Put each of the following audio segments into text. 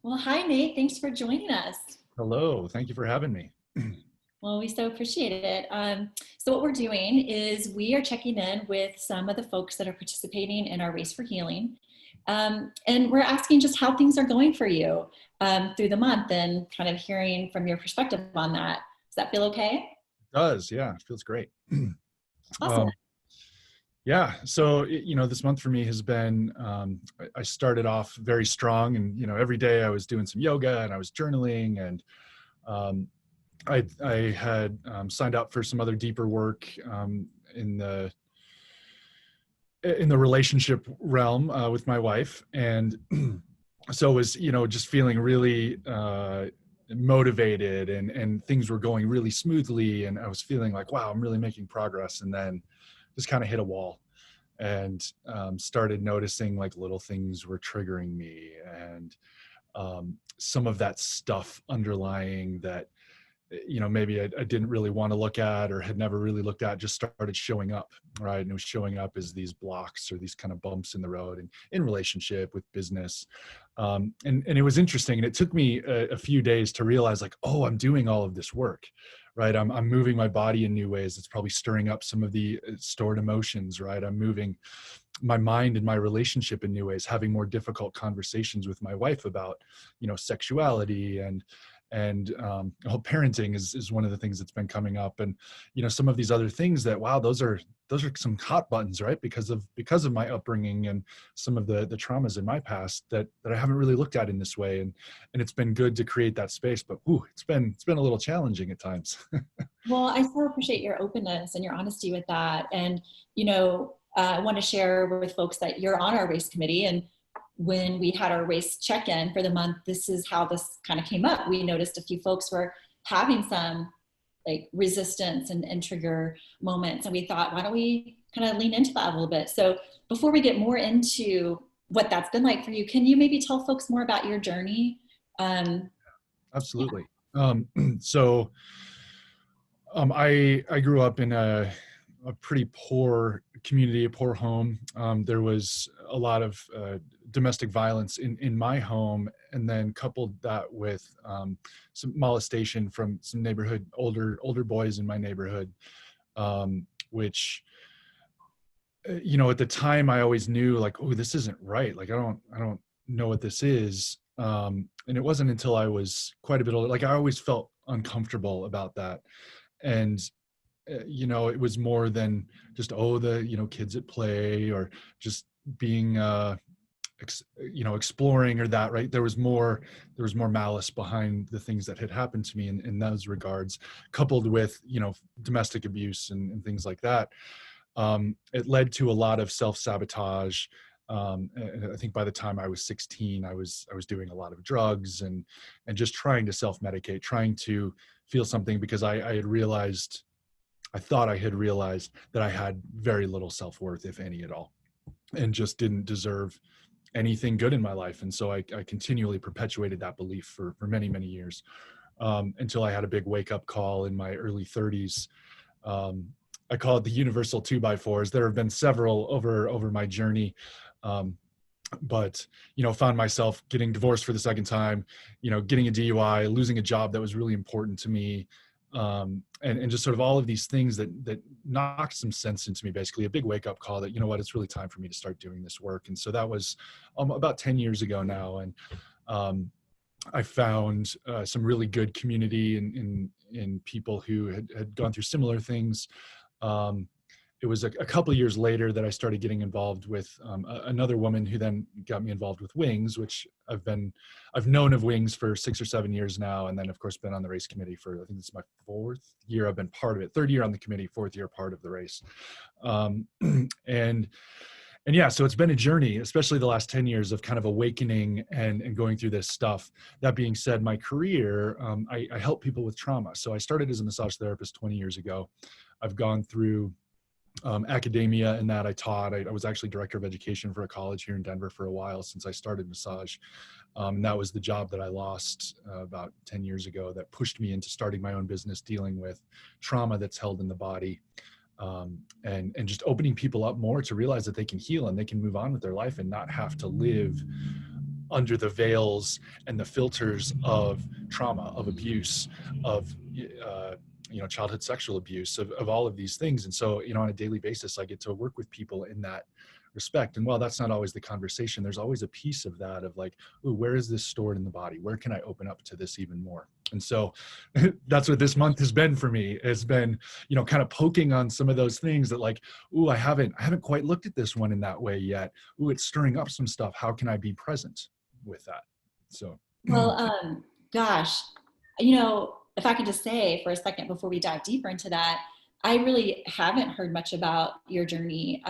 Well, hi, Nate. Thanks for joining us. Hello, thank you for having me. Well, we so appreciate it. So what we're doing is we are checking in with some of the folks that are participating in our Race for Healing. And we're asking just how things are going for you through the month and kind of hearing from your perspective on that. Does that feel okay? It does, yeah, it feels great. Awesome. Um, yeah, so this month for me has been. I started off very strong, and every day I was doing some yoga and I was journaling, and um, I had signed up for some other deeper work in the relationship realm with my wife, and so was just feeling really motivated, and things were going really smoothly, and I was feeling like, wow, I'm really making progress. And then just kind of hit a wall, and started noticing like little things were triggering me, and some of that stuff underlying that maybe I didn't really want to look at or had never really looked at, just started showing up, right? And it was showing up as these blocks or these kind of bumps in the road, and in relationship, with business. And it was interesting. And it took me a few days to realize, like, oh, I'm doing all of this work, right? I'm moving my body in new ways. It's probably stirring up some of the stored emotions, right? I'm moving my mind and my relationship in new ways, having more difficult conversations with my wife about, sexuality, and parenting is one of the things that's been coming up. And some of these other things that, wow, those are some hot buttons, right? Because of my upbringing and some of the traumas in my past that I haven't really looked at in this way. And it's been good to create that space, but it's been a little challenging at times. Well, I so appreciate your openness and your honesty with that. And, I want to share with folks that you're on our race committee. And when we had our race check-in for the month, this is how this kind of came up. We noticed a few folks were having some like resistance and trigger moments. And we thought, why don't we kind of lean into that a little bit? So before we get more into what that's been like for you, can you maybe tell folks more about your journey? Yeah. Absolutely. So I grew up in a pretty poor community, a poor home. There was a lot of domestic violence in my home, and then coupled that with some molestation from some neighborhood older boys in my neighborhood, which at the time I always knew, like, oh, this isn't right. Like, I don't know what this is. And it wasn't until I was quite a bit older, like, I always felt uncomfortable about that. And it was more than just, oh, the kids at play, or just being exploring, or that, right? There was more malice behind the things that had happened to me in those regards, coupled with domestic abuse and things like that. It led to a lot of self-sabotage. And I think by the time I was 16, I was doing a lot of drugs, and just trying to self-medicate, trying to feel something, because I thought I had realized that I had very little self-worth, if any at all, and just didn't deserve anything good in my life. And so I continually perpetuated that belief for many, many years, until I had a big wake-up call in my early 30s. I call it the universal 2x4s. There have been several over my journey. But found myself getting divorced for the second time, getting a DUI, losing a job that was really important to me, and just sort of all of these things that knocked some sense into me. Basically a big wake-up call that, it's really time for me to start doing this work. And so that was about 10 years ago now. And I found some really good community in people who had gone through similar things. It was a couple of years later that I started getting involved with another woman, who then got me involved with Wings, which I've known of Wings for 6 or 7 years now. And then of course been on the race committee for, I think this is my 4th year I've been part of it. 3rd year on the committee, 4th year part of the race. And yeah, so it's been a journey, especially the last 10 years, of kind of awakening and going through this stuff. That being said, my career, I help people with trauma. So I started as a massage therapist 20 years ago. I've gone through academia, in that I taught. I was actually director of education for a college here in Denver for a while since I started massage. And that was the job that I lost about 10 years ago, that pushed me into starting my own business dealing with trauma that's held in the body. And just opening people up more to realize that they can heal and they can move on with their life and not have to live under the veils and the filters of trauma, of abuse, of childhood sexual abuse, of all of these things. And so, on a daily basis, I get to work with people in that respect. And while that's not always the conversation, there's always a piece of that of like, ooh, where is this stored in the body? Where can I open up to this even more? And so that's what this month has been for me. It's been, kind of poking on some of those things that like, ooh, I haven't quite looked at this one in that way yet. Ooh, it's stirring up some stuff. How can I be present with that? So, Well, gosh, if I could just say for a second before we dive deeper into that, I really haven't heard much about your journey.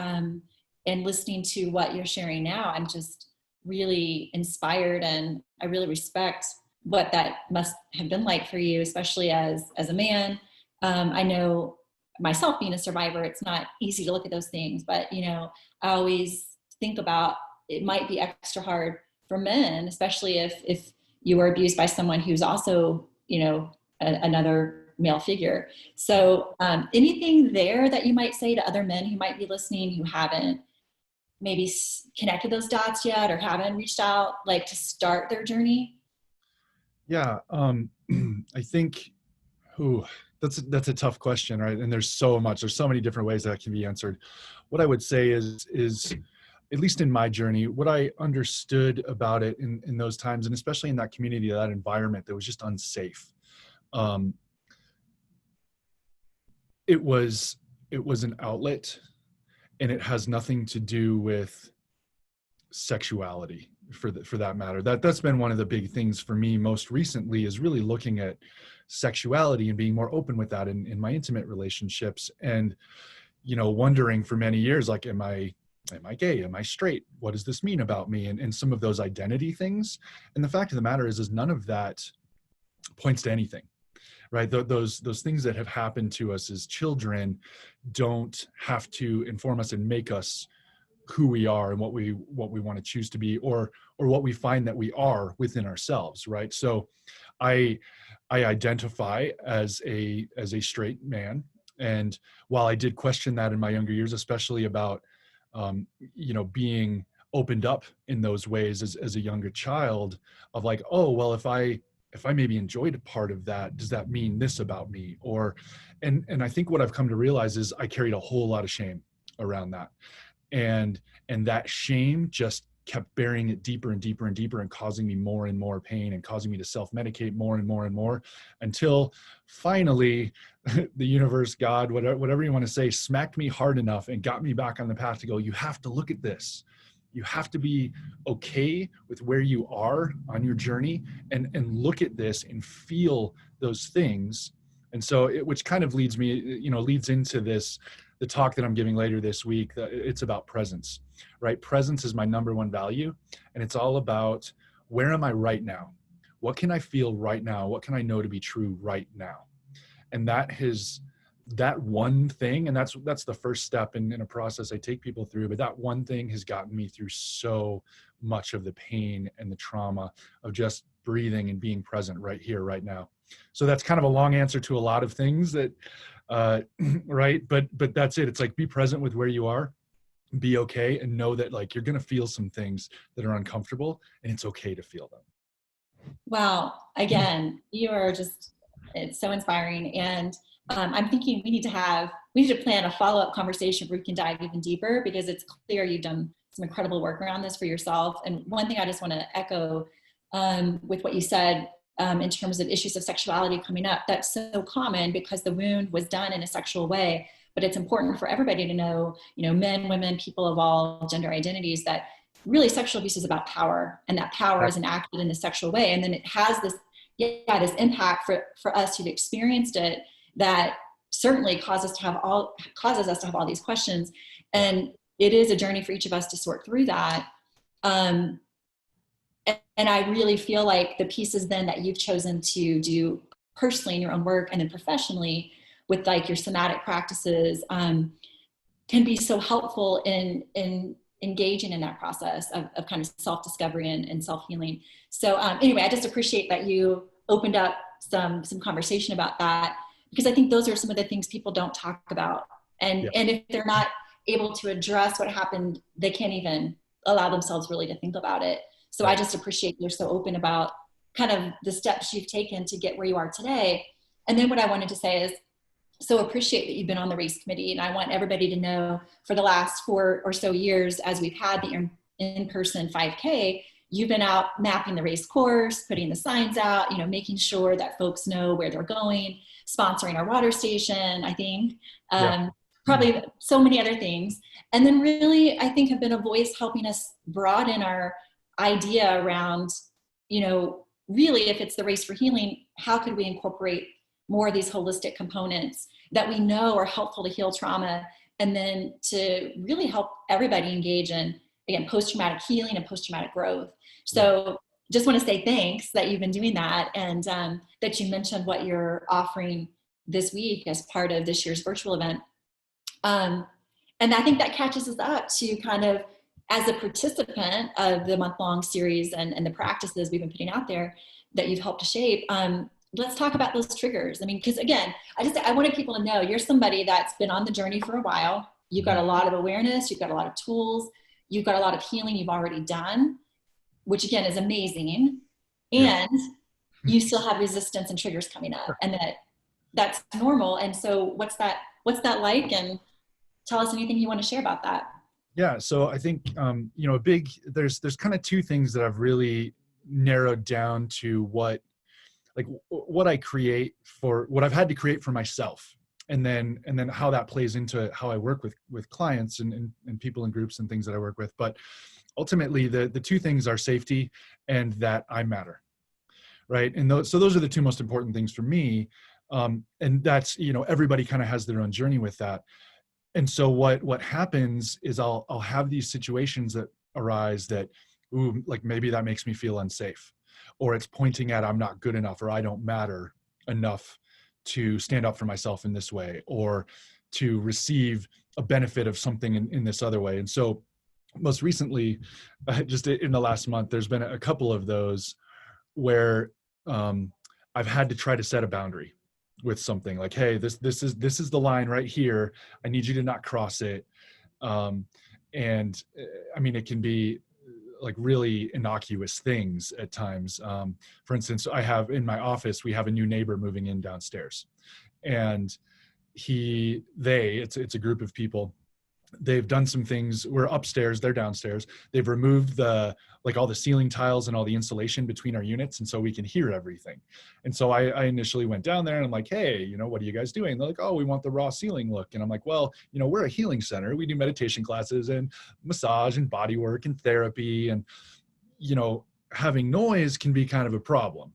And listening to what you're sharing now, I'm just really inspired, and I really respect what that must have been like for you, especially as a man. I know myself being a survivor, it's not easy to look at those things, but I always think about it might be extra hard for men, especially if you were abused by someone who's also, another male figure. So anything there that you might say to other men who might be listening, who haven't maybe connected those dots yet or haven't reached out, like to start their journey? yeah, I think, that's a tough question, right? And there's so many different ways that can be answered. What I would say is at least in my journey, what I understood about it in those times, and especially in that community, that environment that was just unsafe. It was an outlet, and it has nothing to do with sexuality for that matter. That's been one of the big things for me most recently, is really looking at sexuality and being more open with that in my intimate relationships, and wondering for many years, like, am I gay? Am I straight? What does this mean about me? And some of those identity things. And the fact of the matter is none of that points to anything, right? Those things that have happened to us as children don't have to inform us and make us who we are and what we want to choose to be, or what we find that we are within ourselves, right? So I identify as a straight man. And while I did question that in my younger years, especially about being opened up in those ways as a younger child, of like, oh, well, if I maybe enjoyed a part of that, does that mean this about me? And I think what I've come to realize is I carried a whole lot of shame around that. And that shame just kept burying it deeper and deeper and deeper, and causing me more and more pain, and causing me to self-medicate more and more and more, until finally the universe, God, whatever you want to say, smacked me hard enough and got me back on the path to go, you have to look at this. You have to be okay with where you are on your journey, and look at this and feel those things. And so which kind of leads into the talk that I'm giving later this week. It's about presence, right? Presence is my number one value. And it's all about, where am I right now? What can I feel right now? What can I know to be true right now? And that one thing, and that's the first step in a process I take people through, but that one thing has gotten me through so much of the pain and the trauma of just breathing and being present right here, right now. So that's kind of a long answer to a lot of things that, right? But that's it. It's like, be present with where you are, be okay, and know that like you're going to feel some things that are uncomfortable, and it's okay to feel them. Wow. Again, it's so inspiring. And I'm thinking we need to plan a follow-up conversation where we can dive even deeper, because it's clear you've done some incredible work around this for yourself. And one thing I just want to echo with what you said in terms of issues of sexuality coming up, that's so common because the wound was done in a sexual way. But it's important for everybody to know, men, women, people of all gender identities, that really sexual abuse is about power, and that power is enacted in a sexual way. And then it has this impact for us who've experienced it, that certainly causes us to have all these questions. And it is a journey for each of us to sort through that. And I really feel like the pieces then that you've chosen to do personally in your own work, and then professionally with like your somatic practices, can be so helpful in engaging in that process of kind of self-discovery and self-healing. So anyway, I just appreciate that you opened up some conversation about that, because I think those are some of the things people don't talk about. And if they're not able to address what happened, they can't even allow themselves really to think about it. So I just appreciate you're so open about kind of the steps you've taken to get where you are today. And then what I wanted to say is, so appreciate that you've been on the race committee. And I want everybody to know for the last 4 or so years, as we've had the in-person 5K, you've been out mapping the race course, putting the signs out, you know, making sure that folks know where they're going, sponsoring our water station, I think, probably so many other things. And then really, I think have been a voice helping us broaden our idea around, you know, really if it's the race for healing, how could we incorporate more of these holistic components that we know are helpful to heal trauma, and then to really help everybody engage in, again, post-traumatic healing and post-traumatic growth. So just want to say thanks that you've been doing that, and that you mentioned what you're offering this week as part of this year's virtual event. And I think that catches us up to kind of, as a participant of the month-long series and the practices we've been putting out there that you've helped to shape, let's talk about those triggers. I mean, because again, I wanted people to know you're somebody that's been on the journey for a while. You've got a lot of awareness, you've got a lot of tools, you've got a lot of healing you've already done, which again is amazing. And you still have resistance and triggers coming up, and that's normal. And so what's that like? And tell us anything you want to share about that. Yeah. So I think, you know, there's kind of two things that I've really narrowed down to what I create for what I've had to create for myself. And then how that plays into how I work with clients and people in groups and things that I work with. But ultimately the two things are safety and that I matter. Right. And so those are the two most important things for me. And that's, you know, everybody kind of has their own journey with that. And so what happens is I'll have these situations that arise that, ooh, like maybe that makes me feel unsafe, or it's pointing at I'm not good enough, or I don't matter enough to stand up for myself in this way, or to receive a benefit of something in this other way. And so most recently, just in the last month, there's been a couple of those where I've had to try to set a boundary with something like, hey, this is the line right here. I need you to not cross it. And I mean, it can be like really innocuous things at times. For instance, in my office, we have a new neighbor moving in downstairs, and it's a group of people. They've done some things. We're upstairs, they're downstairs. They've removed all the ceiling tiles and all the insulation between our units, and so we can hear everything. And so I initially went down there and I'm like, hey, you know, what are you guys doing? They're like, oh, we want the raw ceiling look. And I'm like, well, you know, we're a healing center. We do meditation classes and massage and body work and therapy, and, you know, having noise can be kind of a problem.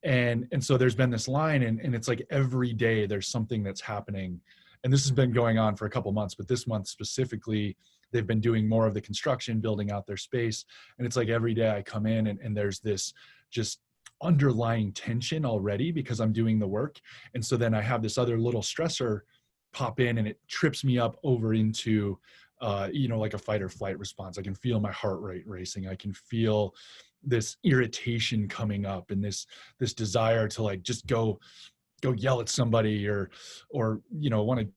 And so there's been this line, and it's like every day there's something that's happening. And this has been going on for a couple months, but this month specifically, they've been doing more of the construction, building out their space. And it's like every day I come in and there's this just underlying tension already because I'm doing the work. And so then I have this other little stressor pop in, and it trips me up over into, you know, like a fight or flight response. I can feel my heart rate racing. I can feel this irritation coming up, and this desire to like just go yell at somebody, or you know, want to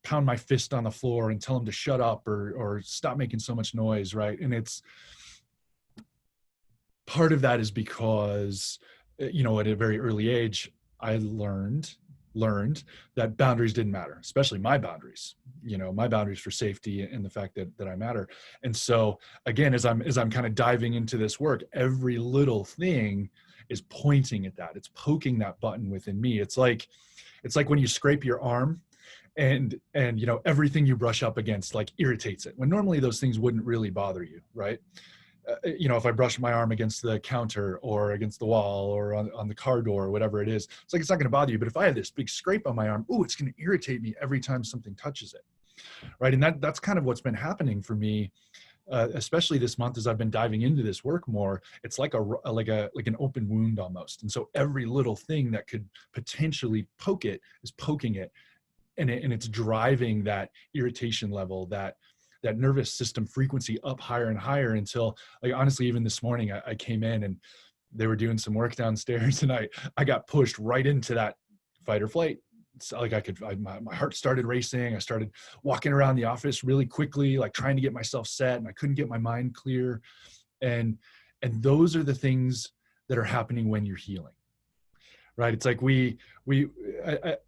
pound my fist on the floor and tell them to shut up or stop making so much noise, right? And it's part of that is because, you know, at a very early age, I learned that boundaries didn't matter, especially my boundaries, you know, my boundaries for safety and the fact that I matter. And so again, as I'm kind of diving into this work, every little thing is pointing at that. It's poking that button within me. It's like when you scrape your arm and you know, everything you brush up against like irritates it, when normally those things wouldn't really bother you, right? You know, if I brush my arm against the counter or against the wall or on the car door or whatever it is, it's like, it's not going to bother you. But if I have this big scrape on my arm, ooh, it's going to irritate me every time something touches it, right? And that's kind of what's been happening for me, especially this month as I've been diving into this work more. It's like an open wound almost. And so every little thing that could potentially poke it is poking it, and it's driving that irritation level, that nervous system frequency up higher and higher, until, like, honestly, even this morning I came in and they were doing some work downstairs, and I got pushed right into that fight or flight. So like my heart started racing. I started walking around the office really quickly, like trying to get myself set, and I couldn't get my mind clear. And And those are the things that are happening when you're healing, right? It's like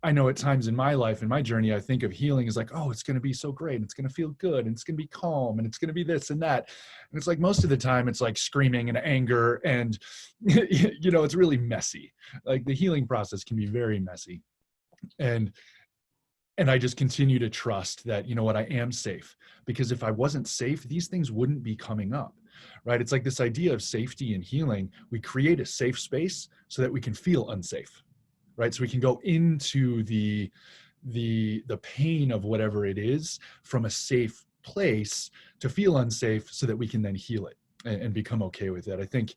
I know at times in my life, in my journey, I think of healing as like, oh, it's going to be so great. And it's going to feel good. And it's going to be calm. And it's going to be this and that. And it's like most of the time it's like screaming and anger. And, it's really messy. Like the healing process can be very messy. And I just continue to trust that, you know what, I am safe. Because if I wasn't safe, these things wouldn't be coming up, right? It's like this idea of safety and healing. We create a safe space so that we can feel unsafe, right? So we can go into the pain of whatever it is from a safe place to feel unsafe so that we can then heal it and become okay with it. I think,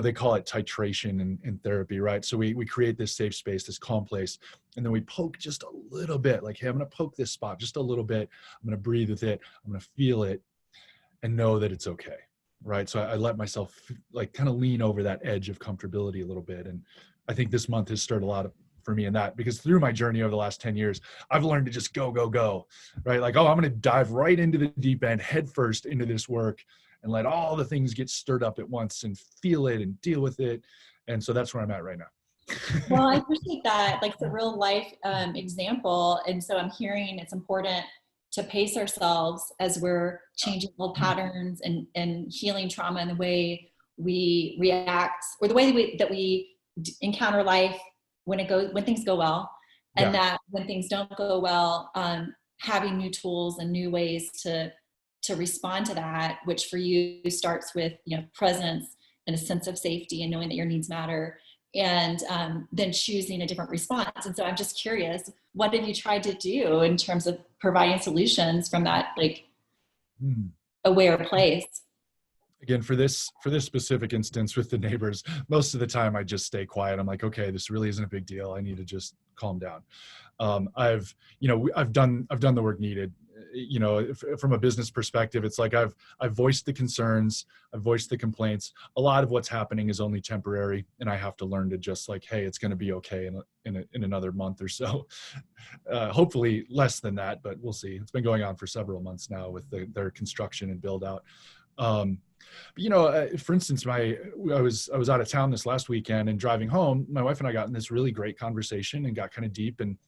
they call it titration in therapy, right? So we create this safe space, this calm place, and then we poke just a little bit, like, hey, I'm going to poke this spot just a little bit. I'm going to breathe with it. I'm going to feel it and know that it's okay, right? So I let myself like kind of lean over that edge of comfortability a little bit. And I think this month has stirred a lot for me in that, because through my journey over the last 10 years, I've learned to just go, right? Like, oh, I'm going to dive right into the deep end, head first into this work, and let all the things get stirred up at once and feel it and deal with it. And so that's where I'm at right now. Well, I appreciate that, like the real life example. And so I'm hearing it's important to pace ourselves as we're changing old patterns and healing trauma in the way we react, or the way that we encounter life when things go well, and that when things don't go well, having new tools and new ways to respond to that, which for you starts with, presence and a sense of safety and knowing that your needs matter, and then choosing a different response. And so I'm just curious, what have you tried to do in terms of providing solutions from that aware place? Again, for this specific instance with the neighbors, most of the time I just stay quiet. I'm like, okay, this really isn't a big deal. I need to just calm down. I've done the work needed. From a business perspective, it's like I've voiced the concerns, I've voiced the complaints. A lot of what's happening is only temporary, and I have to learn to just like, hey, it's going to be okay in another month or so. Hopefully less than that, but we'll see. It's been going on for several months now with their construction and build out. For instance, I was out of town this last weekend, and driving home, my wife and I got in this really great conversation and got kind of deep, and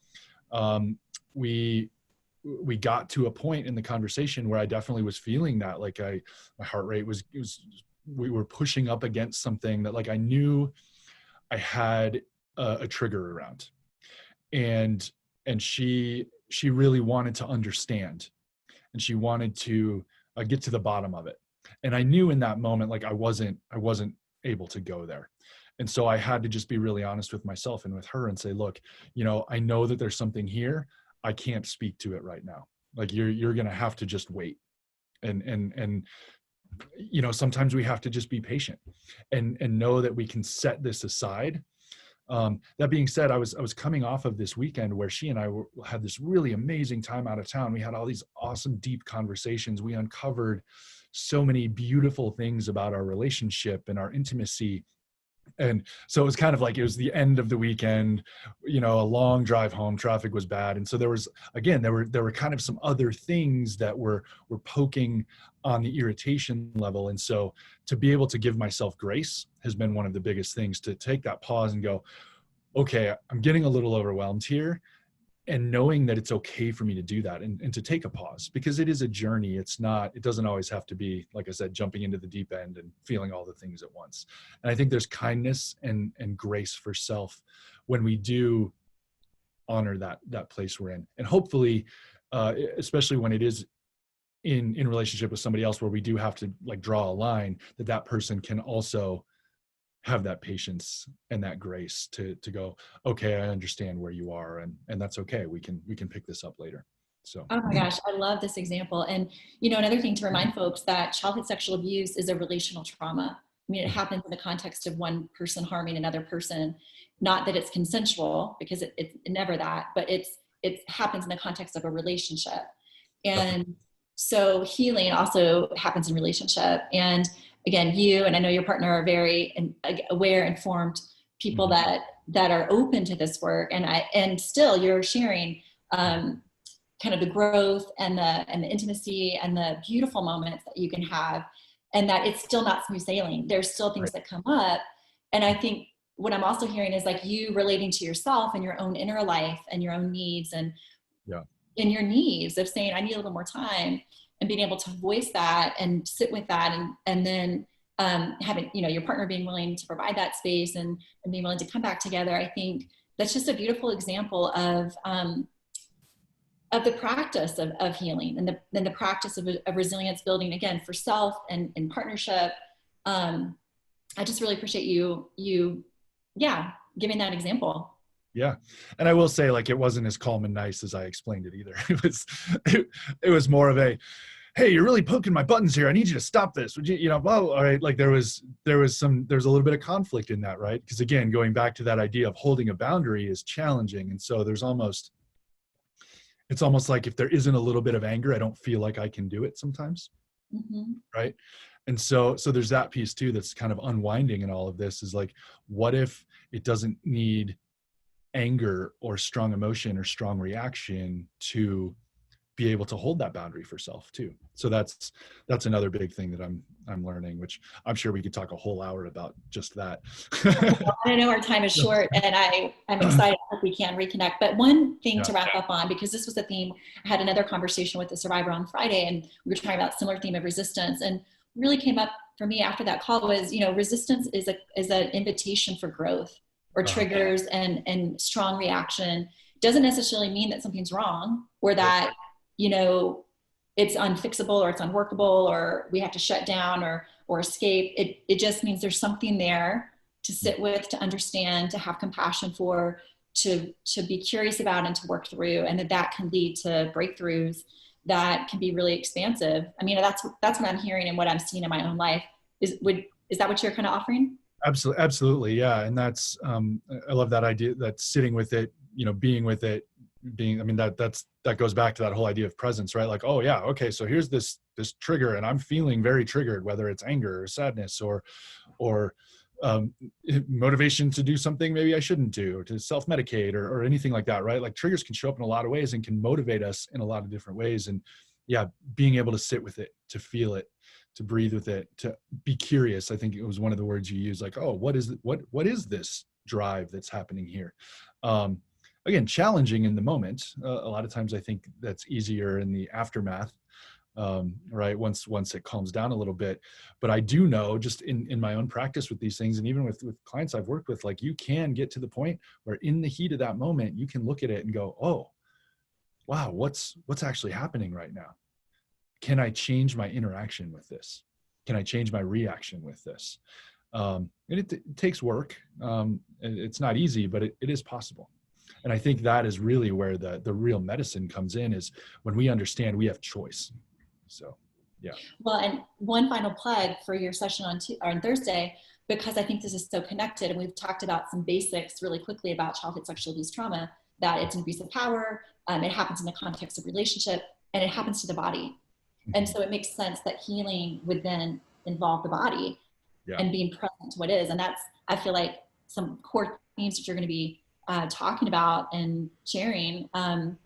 we got to a point in the conversation where I definitely was feeling that, like my heart rate we were pushing up against something that like I knew I had a trigger around, and she really wanted to understand, and she wanted to get to the bottom of it. And I knew in that moment, like I wasn't able to go there. And so I had to just be really honest with myself and with her and say, look, I know that there's something here. I can't speak to it right now. Like you're going to have to just wait. And sometimes we have to just be patient and know that we can set this aside. That being said, I was coming off of this weekend where she and I had this really amazing time out of town. We had all these awesome, deep conversations. We uncovered so many beautiful things about our relationship and our intimacy. And so it was kind of like, it was the end of the weekend, a long drive home, traffic was bad. And so there were kind of some other things that were poking on the irritation level. And so to be able to give myself grace has been one of the biggest things, to take that pause and go, okay, I'm getting a little overwhelmed here. And knowing that it's okay for me to do that and to take a pause, because it is a journey. It doesn't always have to be, like I said, jumping into the deep end and feeling all the things at once. And I think there's kindness and grace for self when we do honor that place we're in. And hopefully, especially when it is in relationship with somebody else where we do have to like draw a line, that person can also have that patience and that grace to go, okay, I understand where you are, and that's okay. We can pick this up later. So. Oh my gosh, I love this example. And, another thing to remind folks that childhood sexual abuse is a relational trauma. I mean, it happens in the context of one person harming another person. Not that it's consensual, because it's never that, but it happens in the context of a relationship. And so healing also happens in relationship. And again, you and I know your partner are very aware, informed people that are open to this work. And still you're sharing kind of the growth and the intimacy and the beautiful moments that you can have and that it's still not smooth sailing. There's still things that come up. And I think what I'm also hearing is like you relating to yourself and your own inner life and your own needs and your needs of saying, I need a little more time, and being able to voice that and sit with that. And then having, you know, your partner being willing to provide that space and being willing to come back together. I think that's just a beautiful example of the practice of healing and the practice of resilience building, again, for self and in partnership. I just really appreciate you giving that example. Yeah. And I will say, like, it wasn't as calm and nice as I explained it either. It was more of a, hey, you're really poking my buttons here. I need you to stop this. Would you, well, all right. Like there was a little bit of conflict in that, right? Because again, going back to that idea of holding a boundary is challenging. And so it's almost like if there isn't a little bit of anger, I don't feel like I can do it sometimes. Mm-hmm. Right. And so there's that piece too, that's kind of unwinding in all of this, is like, what if it doesn't need anger or strong emotion or strong reaction to be able to hold that boundary for self too? So that's another big thing that I'm learning, which I'm sure we could talk a whole hour about just that. I know our time is short, and I'm excited if we can reconnect. But one thing to wrap up on, because this was a theme, I had another conversation with the survivor on Friday, and we were talking about a similar theme of resistance, and really came up for me after that call was, resistance is an invitation for growth, or triggers and strong reaction. Doesn't necessarily mean that something's wrong, or that, it's unfixable or it's unworkable or we have to shut down or escape. It just means there's something there to sit with, to understand, to have compassion for, to be curious about, and to work through, and that can lead to breakthroughs that can be really expansive. I mean, that's what I'm hearing and what I'm seeing in my own life. Is that what you're kind of offering? Absolutely. Yeah. And that's, I love that idea, that sitting with it, being with it, that goes back to that whole idea of presence, right? Like, oh yeah, okay, so here's this trigger and I'm feeling very triggered, whether it's anger or sadness or motivation to do something maybe I shouldn't do, or to self-medicate or anything like that, right? Like triggers can show up in a lot of ways and can motivate us in a lot of different ways. And yeah, being able to sit with it, to feel it, to breathe with it, to be curious. I think it was one of the words you used, like, oh, what is this drive that's happening here? Again, challenging in the moment. A lot of times I think that's easier in the aftermath, right? Once it calms down a little bit. But I do know, just in my own practice with these things, and even with clients I've worked with, like, you can get to the point where in the heat of that moment, you can look at it and go, oh, wow, what's actually happening right now? Can I change my interaction with this? Can I change my reaction with this? And it takes work. It's not easy, but it is possible. And I think that is really where the real medicine comes in, is when we understand we have choice. So, yeah. Well, and one final plug for your session on Thursday, because I think this is so connected, and we've talked about some basics really quickly about childhood sexual abuse trauma, that it's an abuse of power, it happens in the context of relationship, and it happens to the body. Mm-hmm. And so it makes sense that healing would then involve the body and being present to what is. And that's, I feel like, some core themes that you're going to be talking about and sharing on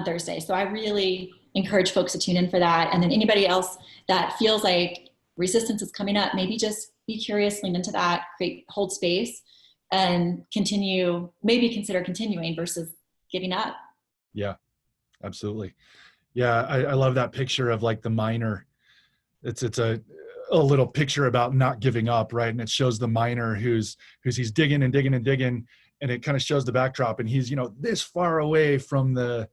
Thursday. So I really encourage folks to tune in for that. And then anybody else that feels like resistance is coming up, maybe just be curious, lean into that, hold space, and consider continuing versus giving up. Yeah, absolutely. Yeah, I love that picture of like the miner. It's a little picture about not giving up, right? And it shows the miner who's he's digging and digging and digging, and it kind of shows the backdrop, and he's this far away from the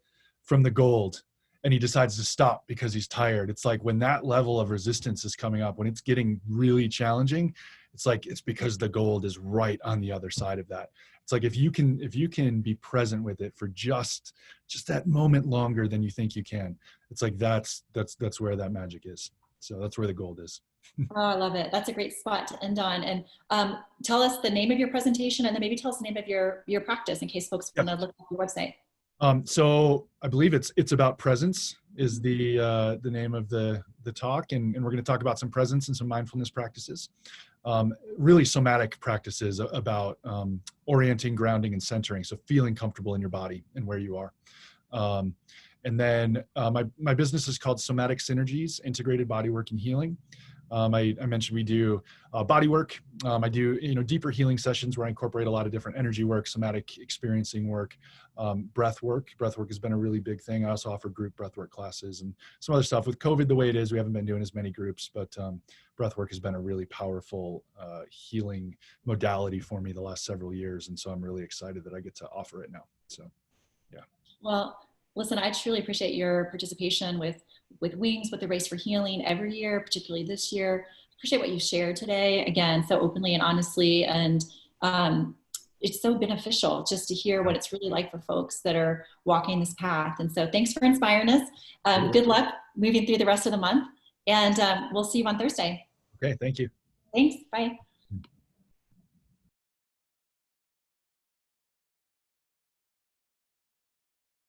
gold, and he decides to stop because he's tired. It's like when that level of resistance is coming up, when it's getting really challenging, it's like it's because the gold is right on the other side of that. It's like if you can be present with it for just that moment longer than you think you can, it's like that's where that magic is. So that's where the gold is. Oh, I love it. That's a great spot to end on. And tell us the name of your presentation, and then maybe tell us the name of your practice in case folks want to look at your website. So I believe it's about presence is the name of the talk, and we're going to talk about some presence and some mindfulness practices, really somatic practices about orienting, grounding, and centering. So feeling comfortable in your body and where you are. And then my business is called Somatic Synergies Integrated Bodywork and Healing. I mentioned we do body work. I do, deeper healing sessions where I incorporate a lot of different energy work, somatic experiencing work, breath work. Breath work has been a really big thing. I also offer group breath work classes and some other stuff. With COVID the way it is, we haven't been doing as many groups, but breath work has been a really powerful healing modality for me the last several years. And so I'm really excited that I get to offer it now. So, yeah. Well, listen, I truly appreciate your participation with Wings, with the Race for Healing every year, particularly this year. Appreciate what you shared today, again, so openly and honestly. And it's so beneficial just to hear what it's really like for folks that are walking this path. And so thanks for inspiring us. Good luck moving through the rest of the month. And we'll see you on Thursday. Okay, thank you. Thanks. Bye.